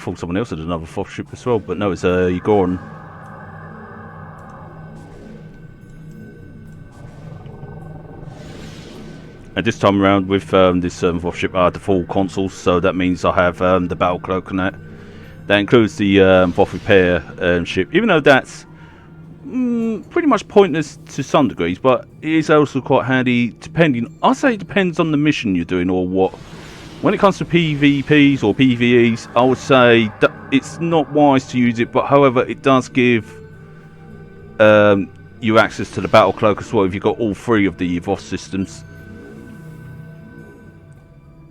thought someone else had another Voth ship as well, but no, it's a Goran. And this time around with this Voth ship, I had the full consoles, so that means I have the battle cloak and that. That includes the Voth repair ship, even though that's pretty much pointless to some degrees, but it is also quite handy depending. I'll say it depends on the mission you're doing or what. When it comes to PvPs or PvEs, I would say that it's not wise to use it, but however, it does give you access to the battle cloak as well if you've got all three of the Voth systems.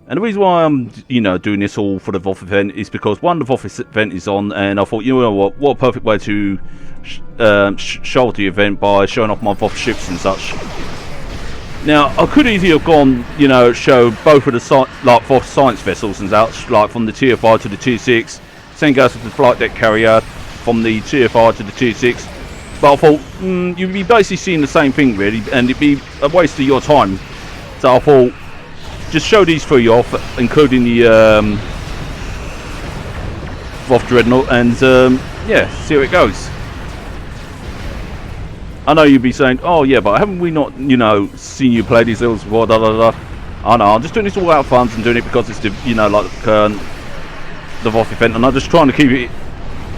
And the reason why I'm, doing this all for the Voth event is because one, the Voth event is on, and I thought, you know what a perfect way to show the event by showing off my Voth ships and such. Now, I could easily have gone, show both of the Voth science vessels and such, like from the Tier 5 to the Tier 6. Same goes with the flight deck carrier from the Tier 5 to the Tier 6. But I thought, you'd be basically seeing the same thing really, and it'd be a waste of your time. So I thought, just show these three off, including the Voth Dreadnought, and yeah, see how it goes. I know you'd be saying, oh yeah, but haven't we not, seen you play these levels before, da da da. I know, I'm just doing this all out of fun and doing it because it's the, the Voth event, and I'm just trying to keep it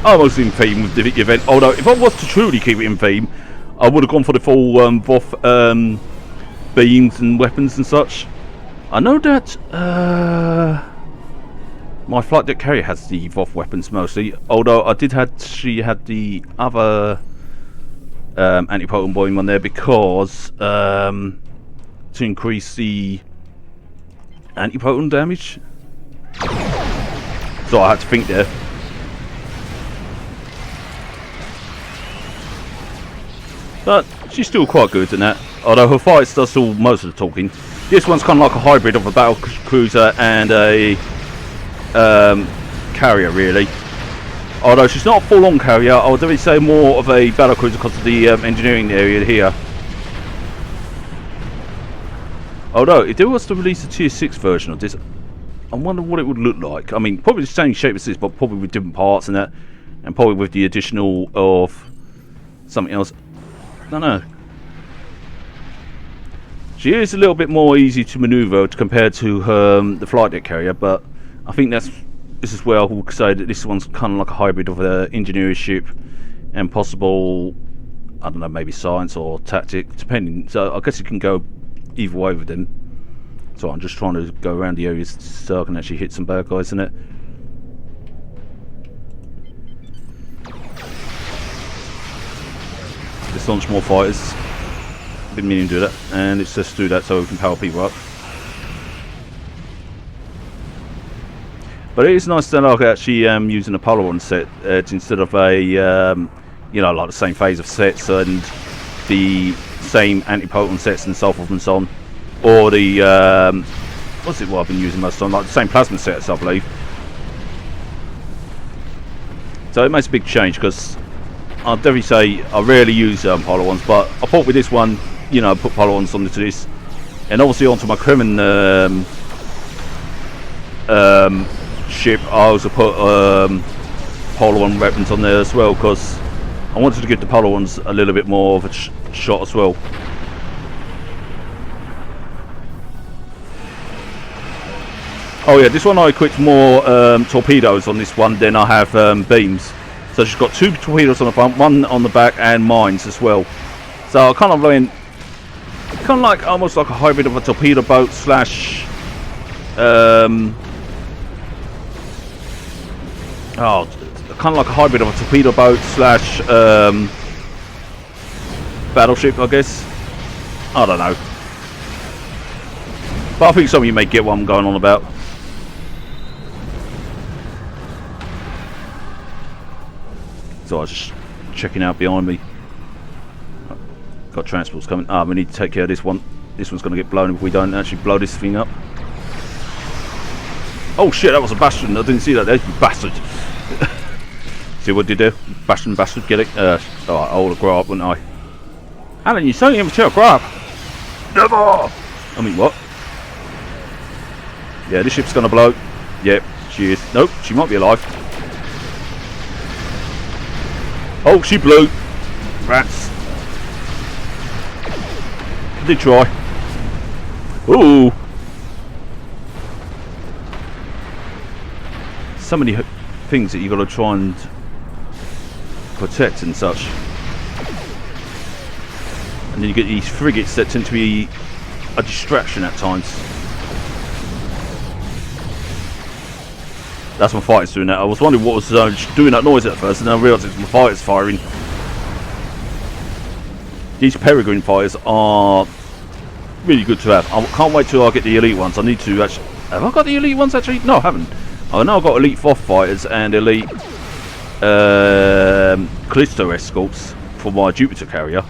almost in theme with the event. Although, if I was to truly keep it in theme, I would have gone for the full Voth beams and weapons and such. I know that my flight deck carrier has the Voth weapons mostly, although she had the other anti-potent beam on there because to increase the anti-potent damage. So I had to think there. But she's still quite good in that, although her fights does all most of the talking. This one's kind of like a hybrid of a battle cruiser and a carrier, really. Although she's not a full-on carrier, I would definitely say more of a battle cruiser because of the engineering area here. Although, if there was to release a Tier 6 version of this, I wonder what it would look like. I mean, probably the same shape as this, but probably with different parts and that, and probably with the additional of something else. I don't know. She is a little bit more easy to maneuver compared to the flight deck carrier, but I think this is where I would say that this one's kind of like a hybrid of the engineering ship and possible, I don't know, maybe science or tactic, depending. So I guess you can go either way with them. So I'm just trying to go around the areas so I can actually hit some bad guys in it. Let's launch more fighters. Didn't mean to do that, and let's just do that so we can power people up. But it is nice that I'm actually using a Polaron set instead of a like the same phase of sets and the same anti-potent sets and so forth and so on, or the what's it what I've been using most of the time, like the same plasma sets, I believe. So it makes a big change because I'll definitely say I rarely use Polarons, but I thought with this one, put Polarons onto this, and obviously onto my Kremen ship, I also put Polaron weapons on there as well because I wanted to give the Polarons a little bit more of a shot as well. Oh yeah, this one I equipped more torpedoes on this one than I have beams. So she's got 2 torpedoes on the front, 1 on the back, and mines as well. So I kind of went, like almost like a hybrid of a torpedo boat slash, kind of like a hybrid of a torpedo boat slash battleship, I guess. I don't know, but I think some of you may get what I'm going on about. So I was just checking out behind me. Got transports coming. We need to take care of this one. This one's going to get blown if we don't actually blow this thing up. Oh shit, that was a Bastion. I didn't see that there, you bastard. See what did you do? Bastion bastard, get it? Alright, I would have grown up, wouldn't I? Alan, you're so immature, grow up! Never! I mean, what? Yeah, this ship's going to blow. Yep, she is. Nope, she might be alive. Oh, she blew. Rats. Did try. Ooh. So many things that you got to try and protect and such. And then you get these frigates that tend to be a distraction at times. That's my fighters doing that. I was wondering what was doing that noise at first, and then I realised it's my fighters firing. These Peregrine fighters are really good to have. I can't wait till I get the elite ones. I need to actually... Have I got the elite ones actually? No, I haven't. I know I've got elite Voth fighters and elite Callisto escorts for my Jupiter carrier.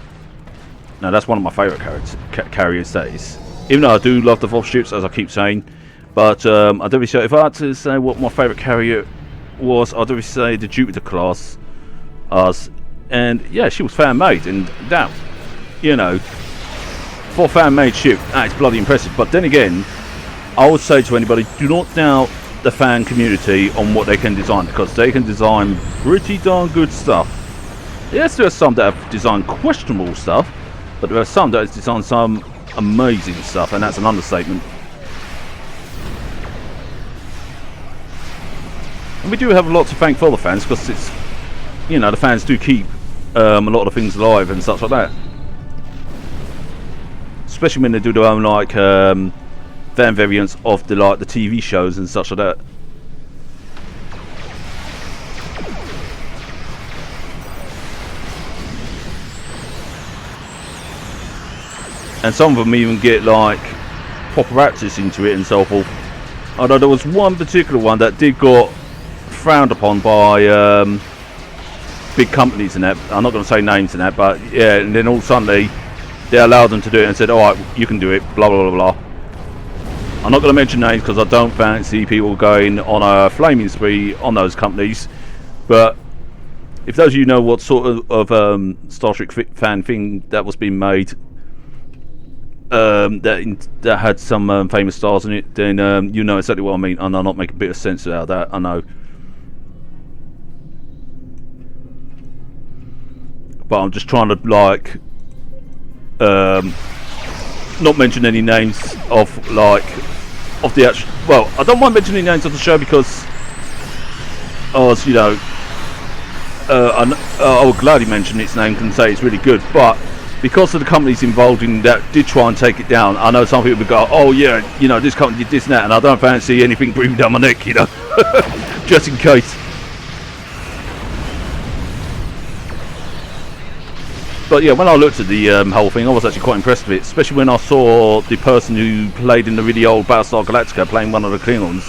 Now that's one of my favourite carriers, that is. Even though I do love the Voth ships, as I keep saying. But I'd definitely say, if I had to say what my favourite carrier was, I'd definitely say the Jupiter class. And yeah, she was fan-made, and that, you know, for a fan-made ship, that is bloody impressive. But then again, I would say to anybody, do not doubt the fan community on what they can design, because they can design pretty darn good stuff. Yes, there are some that have designed questionable stuff, but there are some that have designed some amazing stuff, and that's an understatement. And we do have a lot to thank for the fans, because it's, you know, the fans do keep a lot of things alive and such like that. Especially when they do their own like fan variants of the the TV shows and such like that. And some of them even get like proper actors into it and so forth. Although there was one particular one that did got frowned upon by big companies and that. I'm not going to say names and that, but yeah, and then all of a sudden they allowed them to do it and said, alright, you can do it, blah blah blah blah. I'm not going to mention names because I don't fancy people going on a flaming spree on those companies, but if those of you know what sort of Star Trek fan thing that was being made, that had some famous stars in it, then you know exactly what I mean, and I'm not making a bit of sense out of that, I know. But I'm just trying to like not mention any names of the actual. Well, I don't mind mentioning names of the show because, as you know, I will gladly mention its name and say it's really good. But because of the companies involved in that did try and take it down, I know some people would go, "Oh yeah, you know, this company did this and that," and I don't fancy anything breathing down my neck, you know, just in case. But yeah, when I looked at the whole thing, I was actually quite impressed with it, especially when I saw the person who played in the really old Battlestar Galactica playing one of the Klingons,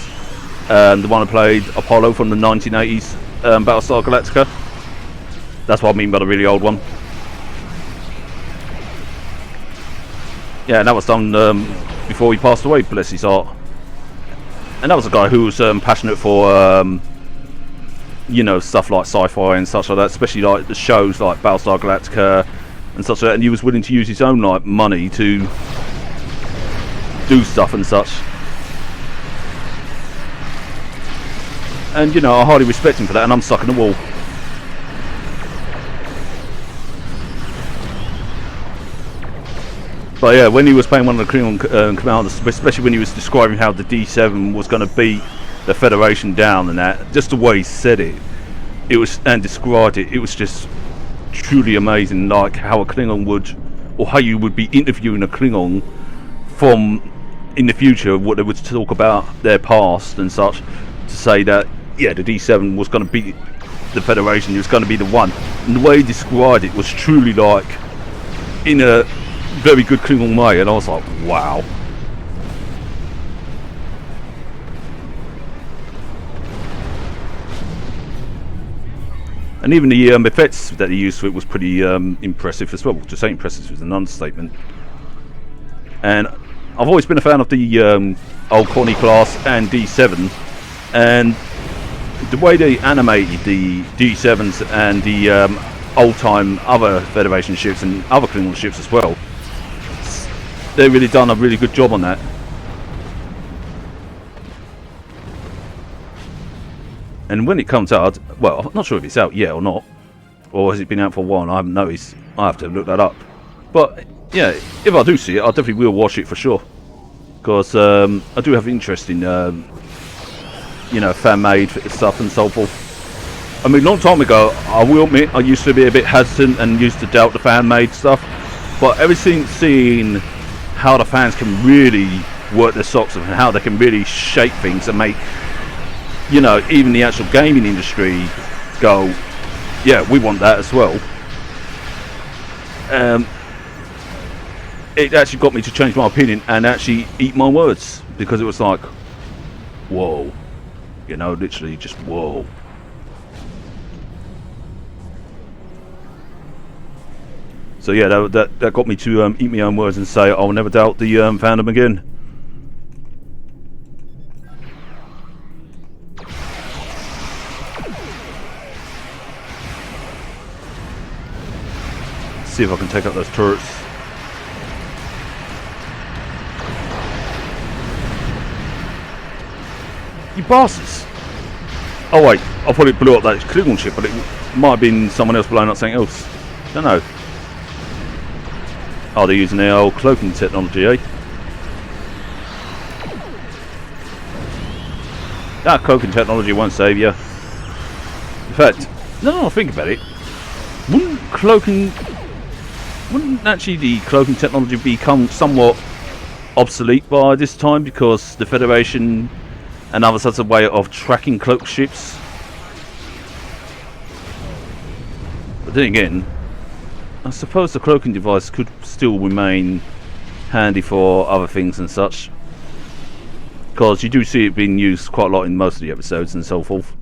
the one who played Apollo from the 1980s Battlestar Galactica. That's what I mean by the really old one. Yeah, and that was done before he passed away, bless his heart. And that was a guy who was passionate for you know, stuff like sci-fi and such like that, especially like the shows like Battlestar Galactica and such like that, and he was willing to use his own like money to do stuff and such. And you know, I highly respect him for that, and I'm stuck in the wall. But yeah, when he was playing one of the Klingon commanders, especially when he was describing how the D7 was going to beat the Federation down and that, just the way he said it, and described it, it was just truly amazing. Like how a Klingon would, or how you would be interviewing a Klingon from in the future, what they would talk about their past and such, to say that yeah, the D7 was going to beat the Federation, it was going to be the one. And the way he described it was truly like in a very good Klingon way, and I was like, wow. And even the effects that he used for it was pretty impressive as well. To say impressive is an understatement. And I've always been a fan of the old Corny class and D7, and the way they animated the D7s and the old-time other Federation ships and other Klingon ships as well, they've really done a really good job on that. And when it comes out, well, I'm not sure if it's out yet or not, or has it been out for a while? I haven't noticed. I have to look that up. But yeah, if I do see it, I definitely will watch it for sure. Because I do have interest in, you know, fan-made stuff and so forth. I mean, a long time ago, I will admit, I used to be a bit hesitant and used to doubt the fan-made stuff. But ever since seeing how the fans can really work their socks off and how they can really shape things and make, you know, even the actual gaming industry go, yeah, we want that as well. It actually got me to change my opinion and actually eat my words, because it was like, whoa, you know, literally just whoa. So yeah, that got me to eat my own words and say I'll never doubt the fandom again. See if I can take out those turrets. You bastards! Oh wait, I thought it blew up that Klingon ship, but it might have been someone else blowing up something else. Don't know. Oh, they're using their old cloaking technology, eh? That cloaking technology won't save you. In fact, no, think about it. Wouldn't actually the cloaking technology become somewhat obsolete by this time, because the Federation and other sorts of way of tracking cloaked ships? But then again, I suppose the cloaking device could still remain handy for other things and such, because you do see it being used quite a lot in most of the episodes and so forth.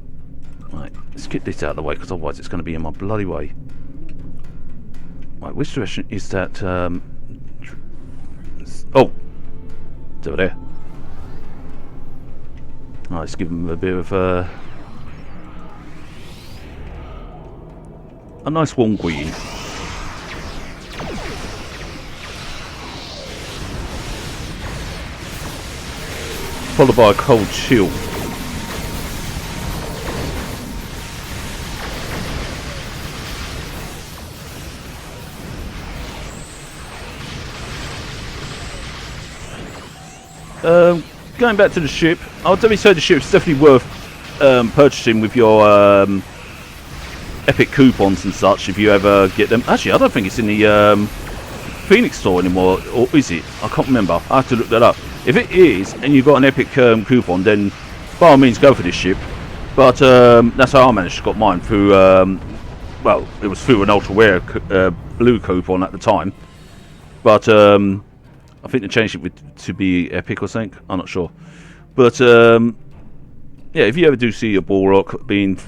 Right, let's get this out of the way, because otherwise it's going to be in my bloody way. Right, which direction is that? Oh, it's over there. Right, let's give them a bit of a nice warm greeting. Followed by a cold chill. Going back to the ship, I would definitely say the ship's definitely worth purchasing with your epic coupons and such, if you ever get them. Actually, I don't think it's in the Phoenix store anymore, or is it? I can't remember. I have to look that up. If it is, and you've got an epic coupon, then by all means go for this ship. But that's how I managed to get mine, through, well, it was through an ultra rare blue coupon at the time. But I think they changed it to be epic or something. I'm not sure. But yeah, if you ever do see a Bulwark being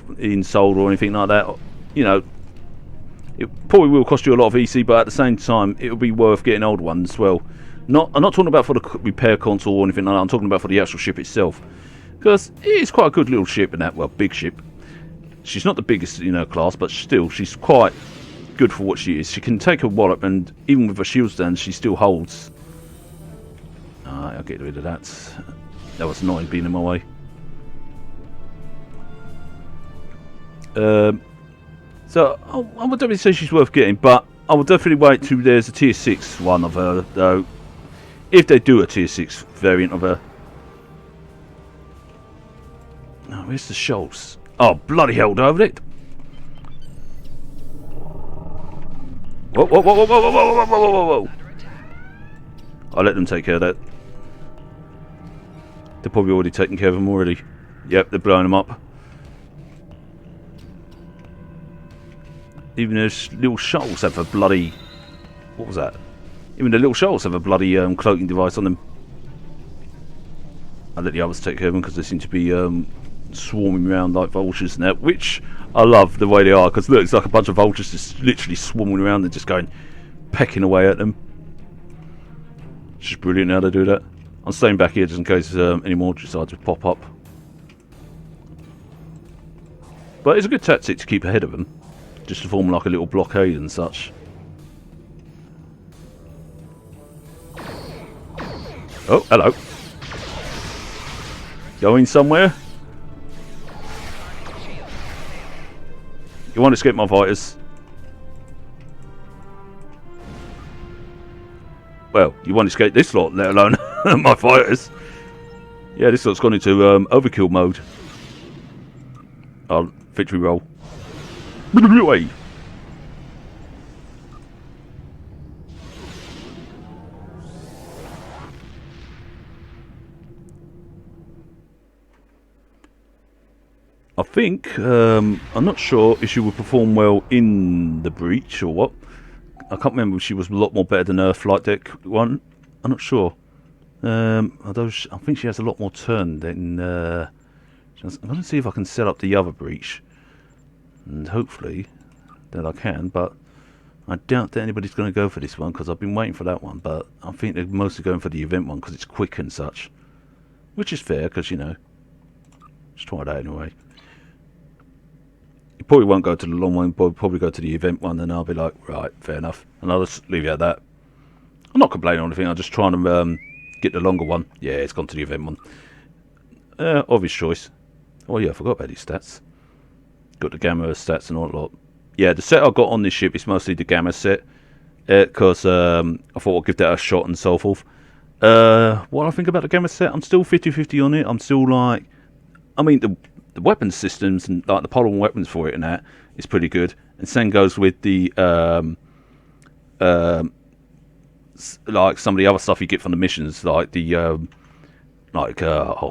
sold or anything like that, you know, it probably will cost you a lot of EC, but at the same time, it'll be worth getting older ones as well. I'm not talking about for the repair console or anything like that. I'm talking about for the actual ship itself, because it is quite a good little ship in that, well, big ship. She's not the biggest in her class, but still, she's quite good for what she is. She can take a wallop, and even with a shield stand, she still holds. I'll get rid of that. That was annoying being in my way. So I would definitely say she's worth getting, but I would definitely wait till there's a tier 6 one of her, though. If they do a tier 6 variant of her. Oh, where's the shoals? Oh, bloody hell, over it. Whoa, whoa, whoa, whoa, whoa, whoa, whoa, whoa, whoa, whoa. I'll let them take care of that. They're probably already taking care of them already. Yep, they're blowing them up. Even those little shoals have a bloody... What was that? Even the little shoals have a bloody cloaking device on them. I'll let the others take care of them, because they seem to be swarming around like vultures now, which I love the way they are, because look, it's like a bunch of vultures just literally swarming around and just going pecking away at them. It's just brilliant how they do that. I'm staying back here just in case any more decide to pop up. But it's a good tactic to keep ahead of them, just to form like a little blockade and such. Oh, hello. Going somewhere? You want to escape my fighters? well, you won't escape this lot, let alone my fighters. Yeah, this lot's gone into overkill mode. Oh, victory roll. I think, I'm not sure if she would perform well in the breach or what. I can't remember if she was a lot more better than her flight deck one. I'm not sure. Although I think she has a lot more turn than... I'm going to see if I can set up the other breach. And hopefully that I can, but I doubt that anybody's going to go for this one because I've been waiting for that one. But I think they're mostly going for the event one because it's quick and such. Which is fair because, you know, just try that anyway. You probably won't go to the long one, probably go to the event one, and I'll be like, right, fair enough. And I'll just leave it at that. I'm not complaining or anything, I'm just trying to get the longer one. Yeah, it's gone to the event one. Obvious choice. Oh yeah, I forgot about these stats. Got the gamma stats and all that lot. Yeah, the set I got on this ship is mostly the gamma set. Because I thought I'd give that a shot and so forth. What I think about the gamma set, I'm still 50-50 on it. I'm still like... I mean, the weapon systems and like the polymer weapons for it and that is pretty good. And same goes with the like some of the other stuff you get from the missions, like the oh, how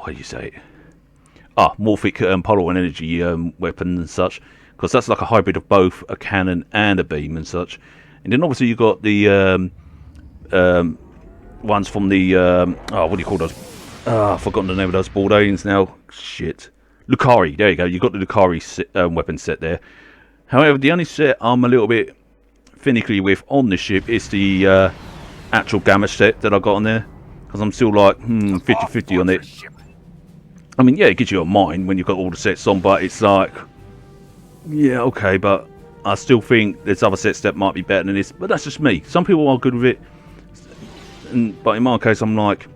do you say it? Morphic polymer and energy weapon and such, because that's like a hybrid of both a cannon and a beam and such. And then obviously you got the ones from the what do you call those? I've forgotten the name of those bald aliens now. Shit. Lucari, there you go. You got the Lucari weapon set there. However, the only set I'm a little bit finicky with on this ship is the actual gamma set that I got on there, because I'm still like 50-50 on it. I mean, yeah, it gives you a mind when you've got all the sets on, but it's like, yeah, okay, but I still think there's other sets that might be better than this. But that's just me. Some people are good with it, but in my case, I'm like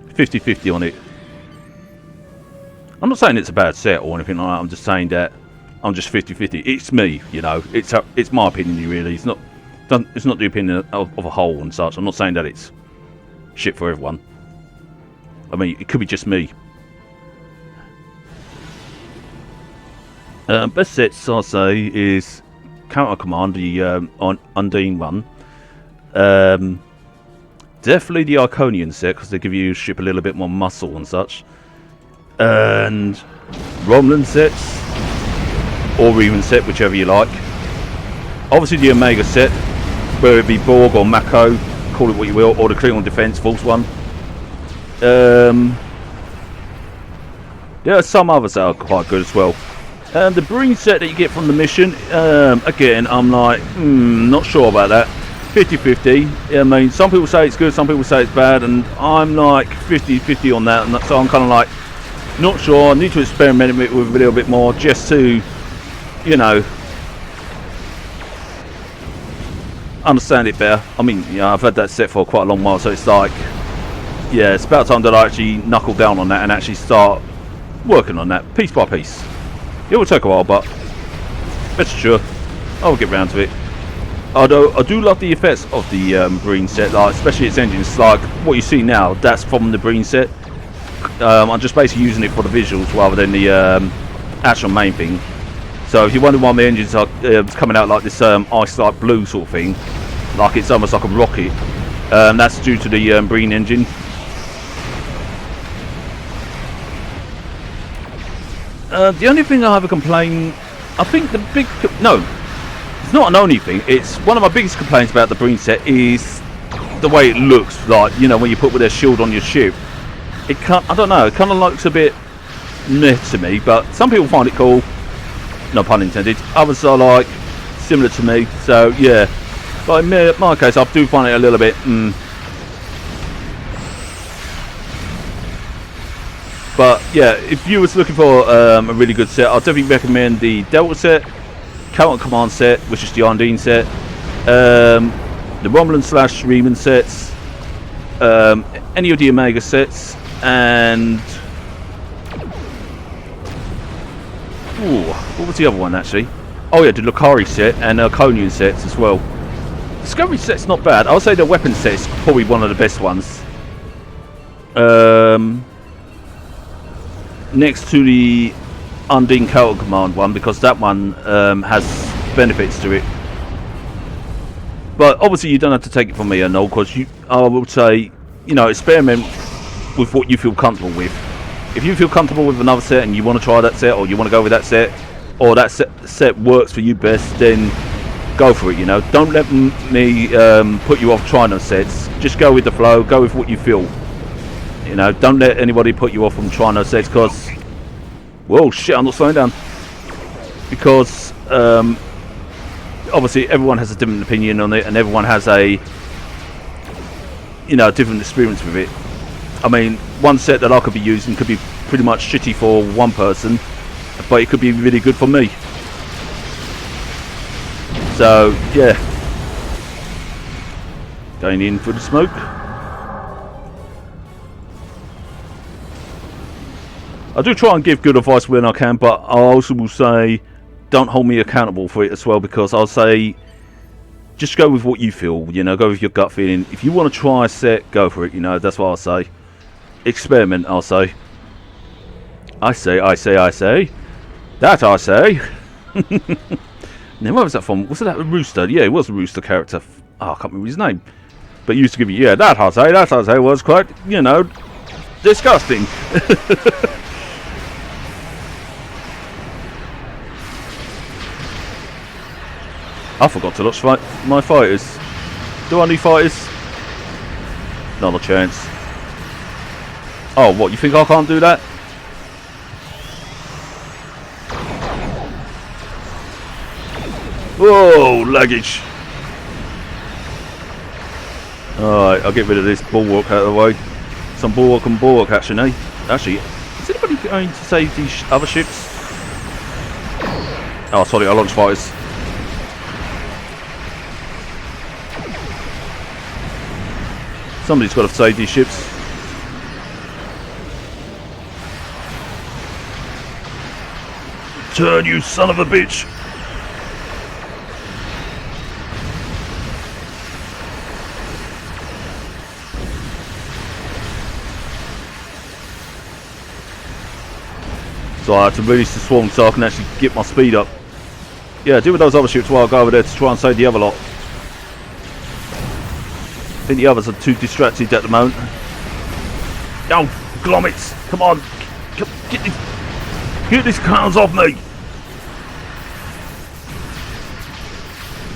50-50 on it. I'm not saying it's a bad set or anything like that. I'm just saying that I'm just 50-50. It's me, you know. It's my opinion, really. It's not the opinion of a whole and such. I'm not saying that it's shit for everyone. I mean, it could be just me. Best sets, I'll say, is Counter Command, the Undine one. Definitely the Iconian set, because they give you ship a little bit more muscle and such. And Romulan sets, or even set, whichever you like. Obviously the Omega set, whether it be Borg or Mako, call it what you will, or the Klingon Defense Force one. There are some others that are quite good as well. The Breen set that you get from the mission, again, I'm like, not sure about that. 50-50. I mean, some people say it's good, some people say it's bad, and I'm like 50-50 on that, and so I'm kind of like, not sure. I need to experiment with it a little bit more, just to, you know, understand it better. I mean, you know, I've had that set for quite a long while, so it's like, yeah, it's about time that I actually knuckle down on that and actually start working on that piece by piece. It will take a while, but rest assured, I'll get round to it. Although I do love the effects of the Breen set, like especially its engines. Like what you see now, that's from the Breen set. I'm just basically using it for the visuals rather than the actual main thing. So if you wonder why my engines are coming out like this ice like blue sort of thing, like it's almost like a rocket, that's due to the Breen engine. The only thing I have a complaint, I think the big, no, it's not an only thing, it's one of my biggest complaints about the Breen set is the way it looks, like, you know, when you put with their shield on your ship. It can't, I don't know, it kind of looks a bit meh to me, but some people find it cool, no pun intended, others are like, similar to me, so yeah, but in my case I do find it a little bit, But yeah, if you was looking for a really good set, I'll definitely recommend the Delta set, Counter Command set, which is the Undine set, the Romulan / Riemann sets, any of the Omega sets, and what was the other one actually? Oh yeah, the Lucari set and Iconian sets as well. Discovery set's not bad. I would say the weapon set's probably one of the best ones. Next to the Undine Counter Command one, because that one has benefits to it. But obviously you don't have to take it from me, I know, because I would say, you know, experiment with what you feel comfortable with. If you feel comfortable with another set and you want to try that set, or you want to go with that set, or that set works for you best, then go for it, you know. Don't let me put you off trying those sets. Just go with the flow, go with what you feel. You know, don't let anybody put you off from trying those sets, because... Whoa, shit, I'm not slowing down. Because, obviously, everyone has a different opinion on it, and everyone has a, you know, different experience with it. I mean, one set that I could be using could be pretty much shitty for one person, but it could be really good for me. So, yeah. Going in for the smoke. I do try and give good advice when I can, but I also will say, don't hold me accountable for it as well, because I'll say, just go with what you feel, you know, go with your gut feeling. If you want to try a set, go for it, you know, that's what I'll say. Experiment, I'll say. I say. That I say. Now, where was that from? Was that a Rooster? Yeah, it was a Rooster character. Oh, I can't remember his name. But he used to give you, yeah, that I say was quite, you know, disgusting. I forgot to watch my fighters. Do I need fighters? Not a chance. Oh, what, you think I can't do that? Whoa, luggage. Alright, I'll get rid of this Bulwark out of the way. Some Bulwark and Bulwark action, eh? Actually, is anybody going to save these other ships? Oh, sorry, I launched fighters. Somebody's got to save these ships. Turn, you son of a bitch! So I have to release the swarm so I can actually get my speed up. Yeah, deal with those other ships while I go over there to try and save the other lot. I think the others are too distracted at the moment. Oh, glommets! Come on! Get these clowns off me!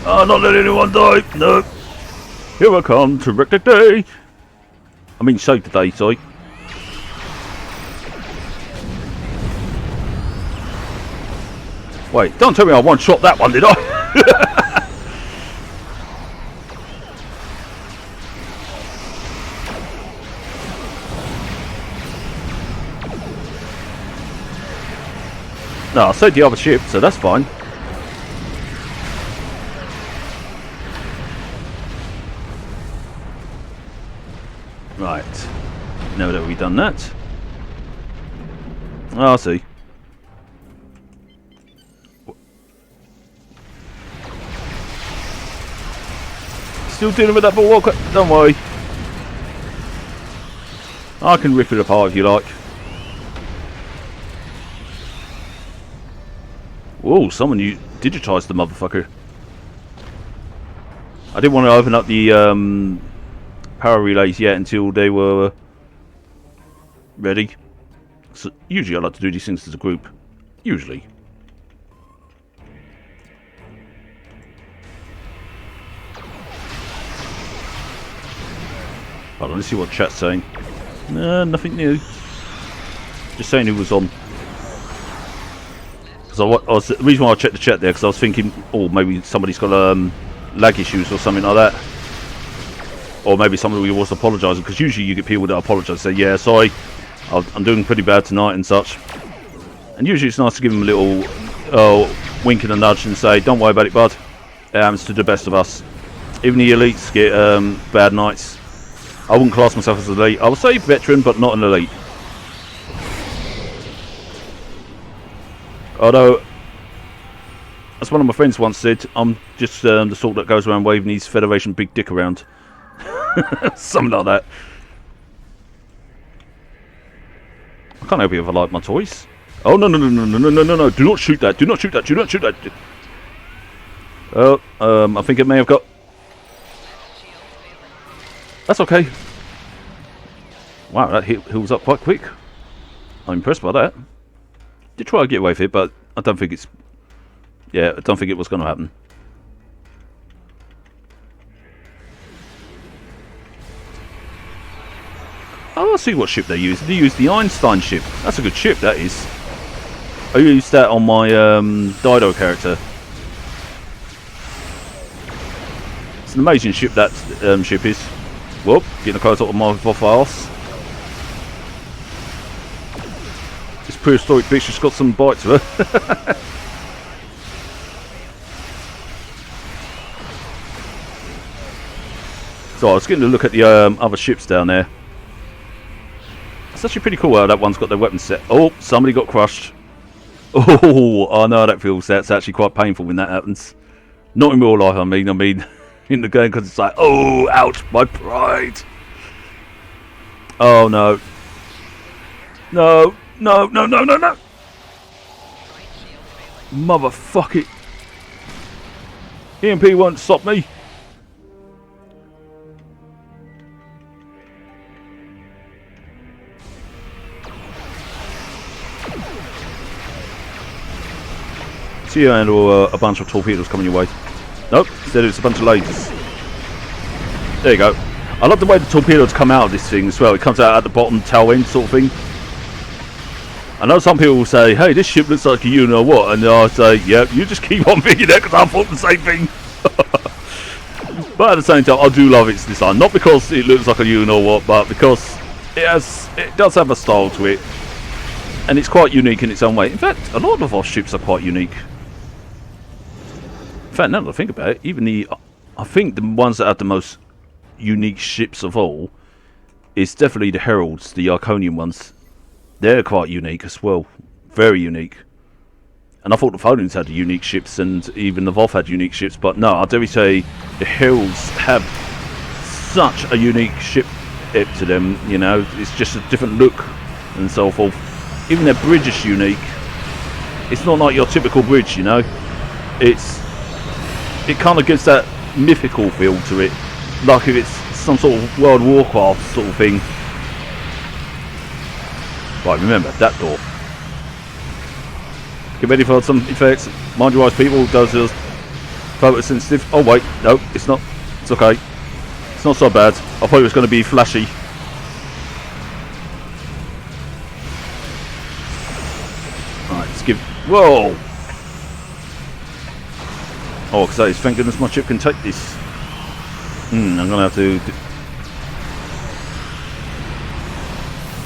Oh, not let anyone die! No! Here I come to wreck the day! I mean, save the day, sorry. Wait, don't tell me I one-shot that one, did I? No, I saved the other ship, so that's fine. Right. Now that we've done that. Oh, I see. Still dealing with that Bulwark? Don't worry. I can rip it apart if you like. Whoa, someone digitised the motherfucker. I didn't want to open up the power relays yet until they were ready. So usually I like to do these things as a group. Usually. Hold on, let's see what chat's saying. Nothing new. Just saying who was on. Because the reason why I checked the chat there, because I was thinking, oh, maybe somebody's got lag issues or something like that. Or maybe somebody was apologising, because usually you get people that apologise, say, yeah, sorry, I'm doing pretty bad tonight and such. And usually it's nice to give them a little wink and a nudge and say, don't worry about it, bud. It happens to the best of us. Even the elites get bad nights. I wouldn't class myself as an elite. I would say veteran, but not an elite. Although, as one of my friends once said, I'm just the sort that goes around waving his Federation big dick around. Something like that. I can't help you if I like my toys. Oh, no, no, no, no, no, no, no, no, no. Do not shoot that. Do not shoot that. Do not shoot that. Oh, I think it may have got... That's okay. Wow, that heals up quite quick. I'm impressed by that. Did try to get away with it, but I don't think it's... Yeah, I don't think it was going to happen. Oh, I see what ship they use. They use the Einstein ship. That's a good ship, that is. I used that on my Dido character. It's an amazing ship, that ship is. Whoop, getting a close up of my Voth arse. This prehistoric bitch has got some bite to her. So I was getting a look at the other ships down there. It's actually pretty cool how that one's got their weapons set. Oh, somebody got crushed. Oh, I know how that feels. That's actually quite painful when that happens. Not in real life, I mean in the game, because it's like, oh, ouch, my pride. Oh, no. No, no, no, no, no, no. Motherfuck it. EMP won't stop me. See you handle a bunch of torpedoes coming your way. Nope, instead it's a bunch of lasers. There you go. I love the way the torpedoes come out of this thing as well. It comes out at the bottom tail end sort of thing. I know some people will say, hey, this ship looks like a you know what, and I'll say, yeah, you just keep on thinking that because I thought the same thing. But at the same time, I do love its design. Not because it looks like a you know what, but because it does have a style to it. And it's quite unique in its own way. In fact, a lot of our ships are quite unique. In fact, now that I think about it, even I think the ones that have the most unique ships of all is definitely the Heralds, the Arconian ones. They're quite unique as well. Very unique. And I thought the Folins had unique ships, and even the Voth had unique ships, but no, I dare say the Heralds have such a unique ship to them, you know. It's just a different look and so forth. Even their bridge is unique. It's not like your typical bridge, you know. It kind of gives that mythical feel to it, like if it's some sort of World of Warcraft sort of thing. Right, remember that door. Get ready for some effects. Mind your eyes, people. Those are photosensitive. Oh wait, no, it's not. It's okay. It's not so bad. I thought it was going to be flashy. Right, let's give. Whoa! Oh, because thank goodness my ship can take this. I'm going to have to.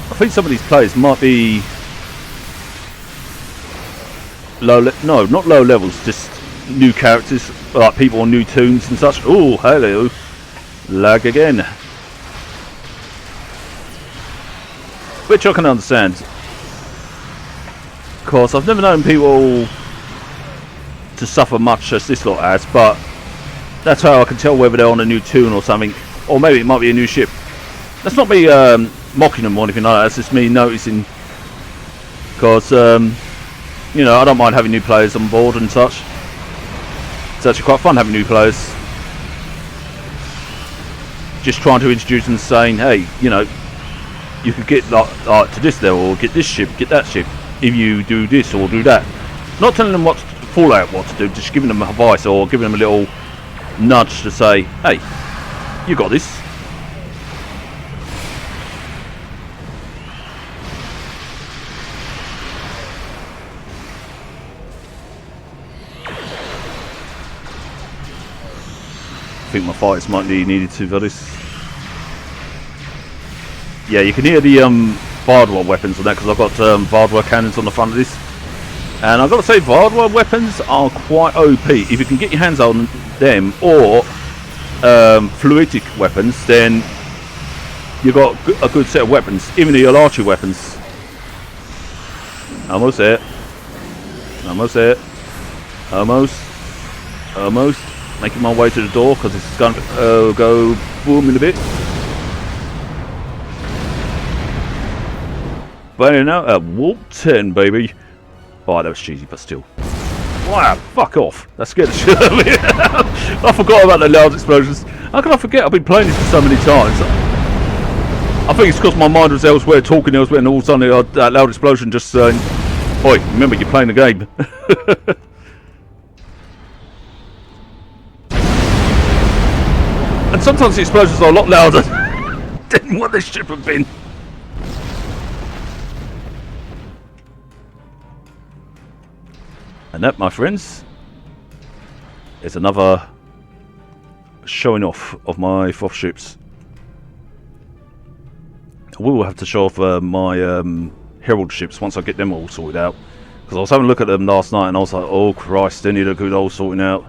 I think some of these players might be no, not low levels, just new characters, like people on new tunes and such. Oh, hello, lag again. Which I can understand, because I've never known people to suffer much as this lot has, but that's how I can tell whether they're on a new tune or something, or maybe it might be a new ship. That's not me mocking them or anything like that, it's just me noticing, because you know, I don't mind having new players on board and such. It's actually quite fun having new players. Just trying to introduce them, saying, hey, you know, you could get like to this level, or get this ship, get that ship, if you do this or do that. Not telling them Fallout what to do, just giving them advice or giving them a little nudge to say, hey, you got this. I think my fighters might be needed to for this. Yeah, you can hear the Vardwar weapons on that, because I've got Vardwar cannons on the front of this. And I've got to say, Vardwar weapons are quite OP. If you can get your hands on them, or fluidic weapons, then you've got a good set of weapons. Even the archery weapons. Almost there. Almost there. Almost. Almost. Making my way to the door because it's going to go boom in a bit. But now at warp 10, baby. Oh, that was cheesy, but still. Wow, fuck off. That scared the shit out of me. I forgot about the loud explosions. How can I forget? I've been playing this for so many times. I think it's because my mind was elsewhere, talking elsewhere, and all of a sudden that loud explosion just saying, oi, remember you're playing the game. And sometimes the explosions are a lot louder than what they should have been. And that, my friends, is another showing off of my Voth ships. I will have to show off my Herald ships once I get them all sorted out. Because I was having a look at them last night and I was like, oh Christ, they need a good old sorting out.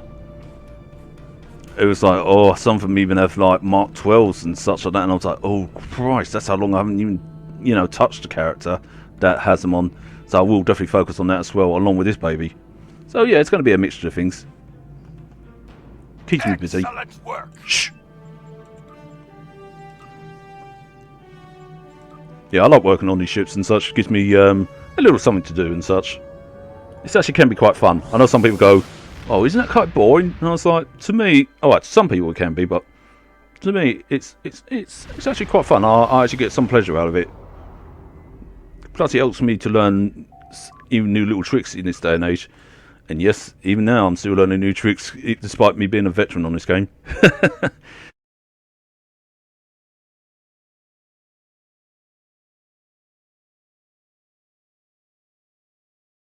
It was like, oh, some of them even have like Mark 12s and such like that, and I was like, oh Christ, that's how long I haven't even, you know, touched the character that has them on. So I will definitely focus on that as well, along with this baby. So yeah, it's going to be a mixture of things. Keeps me busy. Excellent work. Shh. Yeah, I like working on these ships and such. It gives me a little something to do and such. It actually can be quite fun. I know some people go, oh, isn't that quite boring? And I was like, to me, oh, to some people it can be, but to me, it's actually quite fun. I actually get some pleasure out of it. Plus, it helps me to learn even new little tricks in this day and age. And yes, even now, I'm still learning new tricks, despite me being a veteran on this game.